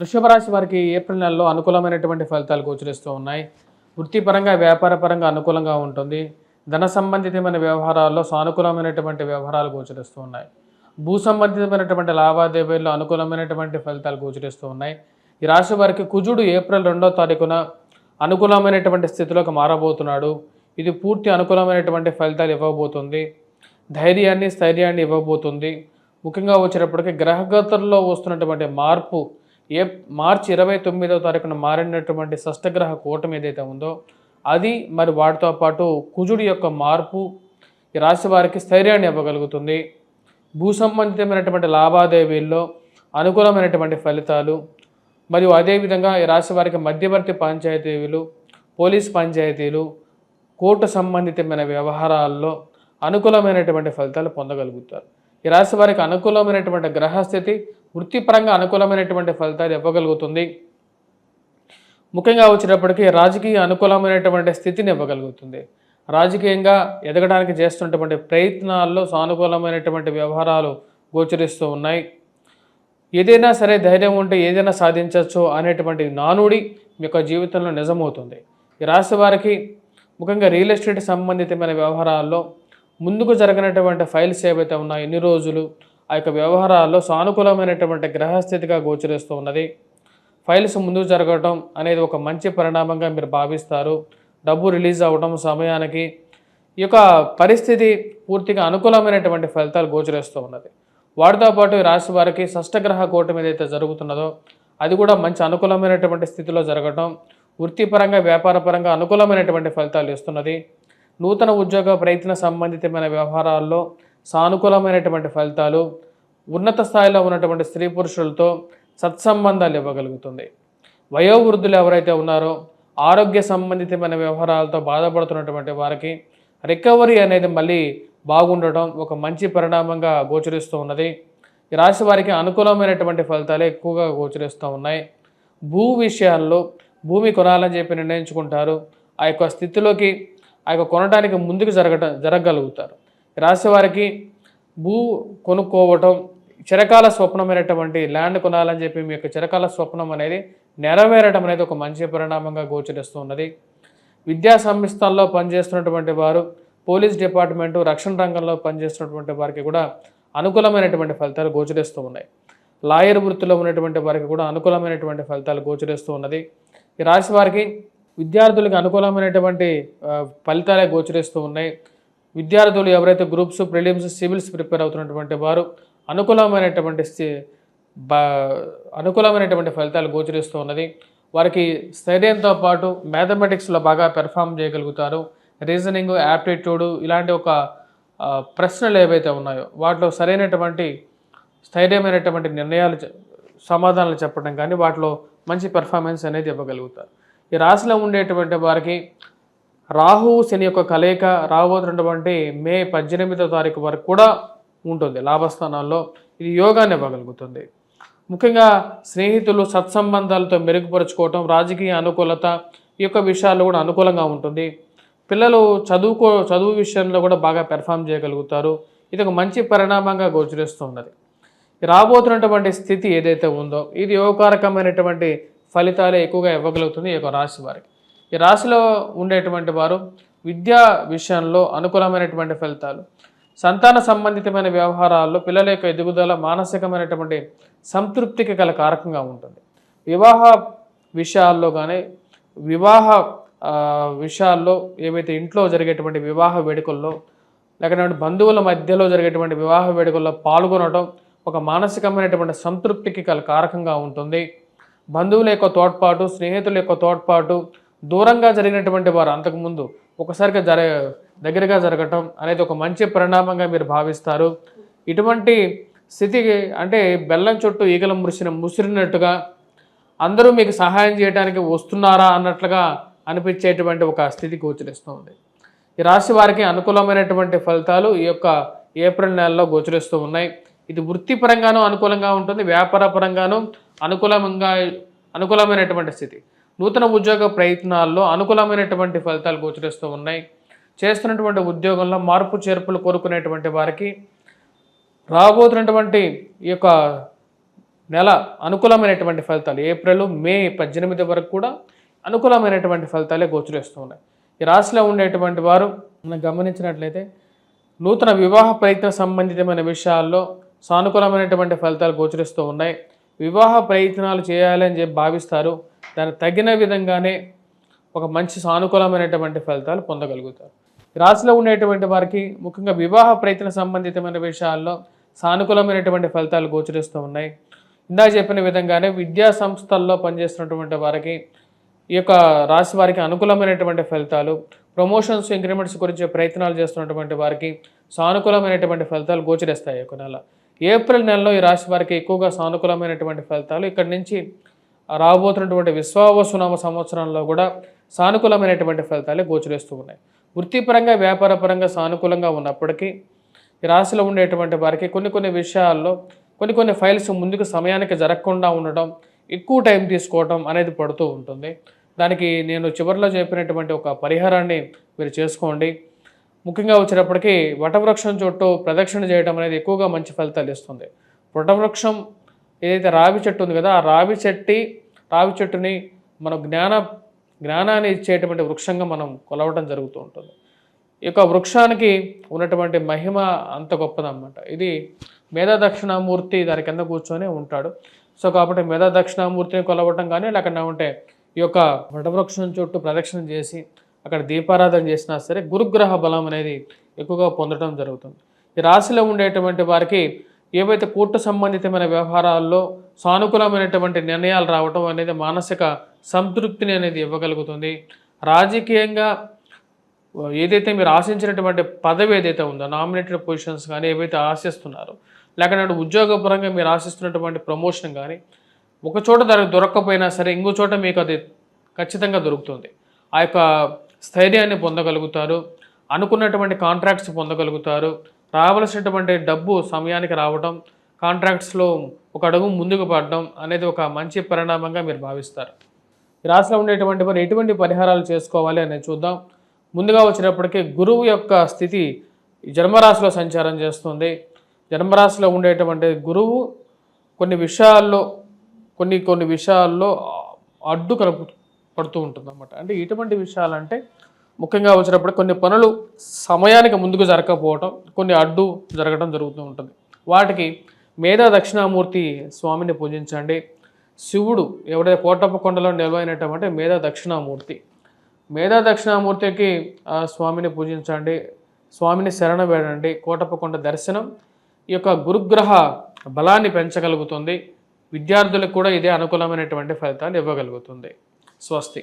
వృషభ రాశి వారికి ఏప్రిల్ నెలలో అనుకూలమైనటువంటి ఫలితాలు గోచరిస్తూ ఉన్నాయి. వృత్తిపరంగా, వ్యాపారపరంగా అనుకూలంగా ఉంటుంది. ధన సంబంధితమైన వ్యవహారాల్లో సానుకూలమైనటువంటి వ్యవహారాలు గోచరిస్తూ ఉన్నాయి. భూ సంబంధితమైనటువంటి లావాదేవీల్లో అనుకూలమైనటువంటి ఫలితాలు గోచరిస్తూ ఉన్నాయి. ఈ రాశి వారికి కుజుడు ఏప్రిల్ 2వ తారీఖున అనుకూలమైనటువంటి స్థితిలోకి మారబోతున్నాడు. ఇది పూర్తి అనుకూలమైనటువంటి ఫలితాలు ఇవ్వబోతుంది. ధైర్యాన్ని, స్థైర్యాన్ని ఇవ్వబోతుంది. ముఖ్యంగా వచ్చేటప్పటికి గ్రహగతుల్లో వస్తున్నటువంటి మార్పు మార్చి 29వ తారీఖున మారినటువంటి షష్టగ్రహ కూటమి ఏదైతే ఉందో అది మరి వాటితో పాటు కుజుడి యొక్క మార్పు ఈ రాశి వారికి స్థైర్యాన్ని ఇవ్వగలుగుతుంది. భూ సంబంధితమైనటువంటి లావాదేవీల్లో అనుకూలమైనటువంటి ఫలితాలు మరియు అదేవిధంగా ఈ రాశి వారికి మధ్యవర్తి పంచాయతీలు, పోలీస్ పంచాయతీలు, కోర్టు సంబంధితమైన వ్యవహారాల్లో అనుకూలమైనటువంటి ఫలితాలు పొందగలుగుతారు. ఈ రాశి వారికి అనుకూలమైనటువంటి గ్రహస్థితి వృత్తిపరంగా అనుకూలమైనటువంటి ఫలితాలు ఇవ్వగలుగుతుంది. ముఖ్యంగా వచ్చేటప్పటికీ రాజకీయ అనుకూలమైనటువంటి స్థితిని ఇవ్వగలుగుతుంది. రాజకీయంగా ఎదగడానికి చేస్తున్నటువంటి ప్రయత్నాల్లో సానుకూలమైనటువంటి వ్యవహారాలు గోచరిస్తూ ఉన్నాయి. ఏదైనా సరే ధైర్యం ఉంటే ఏదైనా సాధించవచ్చు అనేటువంటి నానుడి మీ యొక్క జీవితంలో నిజమవుతుంది. ఈ రాశి వారికి ముఖ్యంగా రియల్ ఎస్టేట్ సంబంధితమైన వ్యవహారాల్లో ముందుకు జరగనటువంటి ఫైల్స్ ఏవైతే ఉన్నాయో ఎన్ని రోజులు ఆ యొక్క వ్యవహారాల్లో సానుకూలమైనటువంటి గ్రహస్థితిగా గోచరిస్తూ ఉన్నది. ఫైల్స్ ముందుకు జరగటం అనేది ఒక మంచి పరిణామంగా మీరు భావిస్తారు. డబ్బు రిలీజ్ అవ్వడం సమయానికి ఈ యొక్క పరిస్థితి పూర్తిగా అనుకూలమైనటువంటి ఫలితాలు గోచరిస్తూ ఉన్నది. వాటితో పాటు ఈ రాశి వారికి షష్టగ్రహ కూటమి ఏదైతే జరుగుతున్నదో అది కూడా మంచి అనుకూలమైనటువంటి స్థితిలో జరగటం, వృత్తిపరంగా, వ్యాపారపరంగా అనుకూలమైనటువంటి ఫలితాలు ఇస్తున్నది. నూతన ఉద్యోగ ప్రయత్న సంబంధితమైన వ్యవహారాల్లో సానుకూలమైనటువంటి ఫలితాలు, ఉన్నత స్థాయిలో ఉన్నటువంటి స్త్రీ పురుషులతో సత్సంబంధాలు ఇవ్వగలుగుతుంది. వయోవృద్ధులు ఎవరైతే ఉన్నారో ఆరోగ్య సంబంధితమైన వ్యవహారాలతో బాధపడుతున్నటువంటి వారికి రికవరీ అనేది మళ్ళీ బాగుండటం ఒక మంచి పరిణామంగా గోచరిస్తూ ఉన్నది. ఈ రాశి వారికి అనుకూలమైనటువంటి ఫలితాలే ఎక్కువగా గోచరిస్తూ ఉన్నాయి. భూ విషయాల్లో భూమి కొనాలని చెప్పి నిర్ణయించుకుంటారు. ఆ యొక్క స్థితిలోకి ఆ యొక్క కొనడానికి ముందుకు జరగగలుగుతారు. రాశి వారికి భూ కొనుక్కోవటం చిరకాల స్వప్నమైనటువంటి ల్యాండ్ కొనాలని చెప్పి మీ యొక్క చిరకాల స్వప్నం అనేది నెరవేరడం అనేది ఒక మంచి పరిణామంగా గోచరిస్తూ ఉన్నది. విద్యా సంస్థల్లో పనిచేస్తున్నటువంటి వారు, పోలీస్ డిపార్ట్మెంటు, రక్షణ రంగంలో పనిచేస్తున్నటువంటి వారికి కూడా అనుకూలమైనటువంటి ఫలితాలు గోచరిస్తూ ఉన్నాయి. లాయర్ వృత్తిలో ఉన్నటువంటి వారికి కూడా అనుకూలమైనటువంటి ఫలితాలు గోచరిస్తూ ఉన్నది. ఈ రాశి వారికి విద్యార్థులకు అనుకూలమైనటువంటి ఫలితాలే గోచరిస్తూ ఉన్నాయి. విద్యార్థులు ఎవరైతే గ్రూప్స్, ప్రిలిమ్స్, సివిల్స్ ప్రిపేర్ అవుతున్నటువంటి వారు అనుకూలమైనటువంటి ఫలితాలు గోచరిస్తూ ఉన్నది. వారికి స్థైర్యంతో పాటు మ్యాథమెటిక్స్లో బాగా పెర్ఫామ్ చేయగలుగుతారు. రీజనింగ్, యాప్టిట్యూడ్ ఇలాంటి ఒక ప్రశ్నలు ఏవైతే ఉన్నాయో వాటిలో సరైనటువంటి స్థైర్యమైనటువంటి నిర్ణయాలు, సమాధానాలు చెప్పడం కానీ వాటిలో మంచి పెర్ఫార్మెన్స్ అనేది ఇవ్వగలుగుతారు. ఈ రాశిలో ఉండేటువంటి వారికి రాహువు శని యొక్క కలయిక రాబోతున్నటువంటి మే 18వ తారీఖు వరకు కూడా ఉంటుంది లాభస్థానాల్లో. ఇది యోగాన్ని ఇవ్వగలుగుతుంది. ముఖ్యంగా స్నేహితులు, సత్సంబంధాలతో మెరుగుపరుచుకోవటం, రాజకీయ అనుకూలత ఈ యొక్క విషయాల్లో కూడా అనుకూలంగా ఉంటుంది. పిల్లలు చదువు విషయంలో కూడా బాగా పెర్ఫామ్ చేయగలుగుతారు. ఇది ఒక మంచి పరిణామంగా గోచరిస్తూ ఉన్నది. రాబోతున్నటువంటి స్థితి ఏదైతే ఉందో ఇది యోగకారకమైనటువంటి ఫలితాలే ఎక్కువగా ఇవ్వగలుగుతుంది ఈ యొక్క రాశి వారికి. ఈ రాశిలో ఉండేటువంటి వారు విద్యా విషయంలో అనుకూలమైనటువంటి ఫలితాలు, సంతాన సంబంధితమైన వ్యవహారాల్లో పిల్లల యొక్క ఎదుగుదల మానసికమైనటువంటి సంతృప్తికి గల కారకంగా ఉంటుంది. వివాహ విషయాల్లో కానీ విషయాల్లో ఏవైతే ఇంట్లో జరిగేటువంటి వివాహ వేడుకల్లో లేకపోతే బంధువుల మధ్యలో జరిగేటువంటి వివాహ వేడుకల్లో పాల్గొనడం ఒక మానసికమైనటువంటి సంతృప్తికి గల కారకంగా ఉంటుంది. బంధువుల యొక్క తోడ్పాటు, స్నేహితుల యొక్క తోడ్పాటు, దూరంగా జరిగినటువంటి వారు అంతకుముందు ఒకసారిగా దగ్గరగా జరగటం అనేది ఒక మంచి పరిణామంగా మీరు భావిస్తారు. ఇటువంటి స్థితికి అంటే బెల్లం చుట్టూ ఈగల ముసిరినట్టుగా అందరూ మీకు సహాయం చేయడానికి వస్తున్నారా అన్నట్లుగా అనిపించేటువంటి ఒక స్థితి గోచరిస్తుంది. ఈ రాశి వారికి అనుకూలమైనటువంటి ఫలితాలు ఈ యొక్క ఏప్రిల్ నెలలో గోచరిస్తూ ఉన్నాయి. ఇది వృత్తిపరంగానూ అనుకూలంగా ఉంటుంది, వ్యాపారపరంగానూ అనుకూలమైనటువంటి స్థితి. నూతన ఉద్యోగ ప్రయత్నాల్లో అనుకూలమైనటువంటి ఫలితాలు గోచరిస్తూ ఉన్నాయి. చేస్తున్నటువంటి ఉద్యోగంలో మార్పు చేర్పులు కోరుకునేటువంటి వారికి రాబోతున్నటువంటి ఈ యొక్క నెల అనుకూలమైనటువంటి ఫలితాలు ఏప్రిల్ మే 18 వరకు కూడా అనుకూలమైనటువంటి ఫలితాలే గోచరిస్తూ ఉన్నాయి. ఈ రాశిలో ఉండేటువంటి వారు మనం గమనించినట్లయితే నూతన వివాహ ప్రయత్న సంబంధితమైన విషయాల్లో సానుకూలమైనటువంటి ఫలితాలు గోచరిస్తూ ఉన్నాయి. వివాహ ప్రయత్నాలు చేయాలని చెప్పి భావిస్తారు. దానికి తగిన విధంగానే ఒక మంచి సానుకూలమైనటువంటి ఫలితాలు పొందగలుగుతారు. ఈ రాశిలో ఉండేటువంటి వారికి ముఖ్యంగా వివాహ ప్రయత్న సంబంధితమైన విషయాల్లో సానుకూలమైనటువంటి ఫలితాలు గోచరిస్తూ ఉన్నాయి. ఇందాక చెప్పిన విధంగానే విద్యా సంస్థల్లో పనిచేస్తున్నటువంటి వారికి ఈ యొక్క రాశి వారికి అనుకూలమైనటువంటి ఫలితాలు, ప్రమోషన్స్ ఇంక్రిమెంట్స్ గురించి ప్రయత్నాలు చేస్తున్నటువంటి వారికి సానుకూలమైనటువంటి ఫలితాలు గోచరిస్తాయి. ఒక నెల ఏప్రిల్ నెలలో ఈ రాశి వారికి ఎక్కువగా సానుకూలమైనటువంటి ఫలితాలు, ఇక్కడి నుంచి రాబోతున్నటువంటి విశ్వావసునామ సంవత్సరంలో కూడా సానుకూలమైనటువంటి ఫలితాలే గోచరిస్తూ ఉన్నాయి. వృత్తిపరంగా వ్యాపారపరంగా సానుకూలంగా ఉన్నప్పటికీ ఈ రాశిలో ఉండేటువంటి వారికి కొన్ని విషయాల్లో కొన్ని ఫైల్స్ ముందుకు సమయానికి జరగకుండా ఉండటం, ఎక్కువ టైం తీసుకోవడం అనేది పడుతూ ఉంటుంది. దానికి నేను చివరిలో చెప్పినటువంటి ఒక పరిహారాన్ని మీరు చేసుకోండి. ముఖ్యంగా వచ్చేటప్పటికి వటవృక్షం చుట్టూ ప్రదక్షిణ చేయడం అనేది ఎక్కువగా మంచి ఫలితాలు ఇస్తుంది. వటవృక్షం ఏదైతే రావి చెట్టు ఉంది కదా, ఆ రావి చెట్టుని మనం జ్ఞానాన్ని ఇచ్చేటువంటి వృక్షంగా మనం కొలవడం జరుగుతూ ఉంటుంది. ఈ యొక్క వృక్షానికి ఉన్నటువంటి మహిమ అంత గొప్పదన్నమాట. ఇది మేధా దక్షిణామూర్తి దాని కింద కూర్చొని ఉంటాడు. సో కాబట్టి మేధా దక్షిణామూర్తిని కొలవటం కానీ లేకుండా ఉంటే ఈ యొక్క వటవృక్షం చుట్టూ ప్రదక్షిణ చేసి అక్కడ దీపారాధన చేసినా సరే గురుగ్రహ బలం అనేది ఎక్కువగా పొందడం జరుగుతుంది. ఈ రాశిలో ఉండేటువంటి వారికి ఏవైతే కోర్టు సంబంధితమైన వ్యవహారాల్లో సానుకూలమైనటువంటి నిర్ణయాలు రావటం అనేది మానసిక సంతృప్తిని అనేది ఇవ్వగలుగుతుంది. రాజకీయంగా ఏదైతే మీరు ఆశించినటువంటి పదవి ఏదైతే ఉందో, నామినేటెడ్ పొజిషన్స్ కానీ ఏవైతే ఆశిస్తున్నారో, లేకపోతే ఉద్యోగపరంగా మీరు ఆశిస్తున్నటువంటి ప్రమోషన్ కానీ ఒక చోట దొరక్కపోయినా సరే ఇంకో చోట మీకు అది ఖచ్చితంగా దొరుకుతుంది. ఆ యొక్క స్థైర్యాన్ని పొందగలుగుతారు. అనుకున్నటువంటి కాంట్రాక్ట్స్ పొందగలుగుతారు. రావాల్సినటువంటి డబ్బు సమయానికి రావడం, కాంట్రాక్ట్స్లో ఒక అడుగు ముందుకు పడడం అనేది ఒక మంచి పరిణామంగా మీరు భావిస్తారు. ఈ రాశిలో ఉండేటువంటి వారు ఎటువంటి పరిహారాలు చేసుకోవాలి అనేది చూద్దాం. ముందుగా వచ్చినప్పటికీ గురువు యొక్క స్థితి జన్మరాశిలో సంచారం చేస్తుంది. జన్మరాశిలో ఉండేటువంటి గురువు కొన్ని విషయాల్లో అడ్డు పడుతూ ఉంటుంది అన్నమాట. అంటే ఇటువంటి విషయాలంటే ముఖ్యంగా వచ్చినప్పుడు కొన్ని పనులు సమయానికి ముందుకు జరగకపోవటం, కొన్ని అడ్డు జరగడం జరుగుతూ ఉంటుంది. వాటికి మేధా దక్షిణామూర్తి స్వామిని పూజించండి. శివుడు ఎవరైతే కోటప్ప కొండలో నిలవైనటువంటి మేధా దక్షిణామూర్తికి స్వామిని పూజించండి. స్వామిని శరణ వేడండి. కోటప్ప కొండ దర్శనం ఈ యొక్క గురుగ్రహ బలాన్ని పెంచగలుగుతుంది. విద్యార్థులకు కూడా ఇదే అనుకూలమైనటువంటి ఫలితాలు ఇవ్వగలుగుతుంది. స్వస్తి.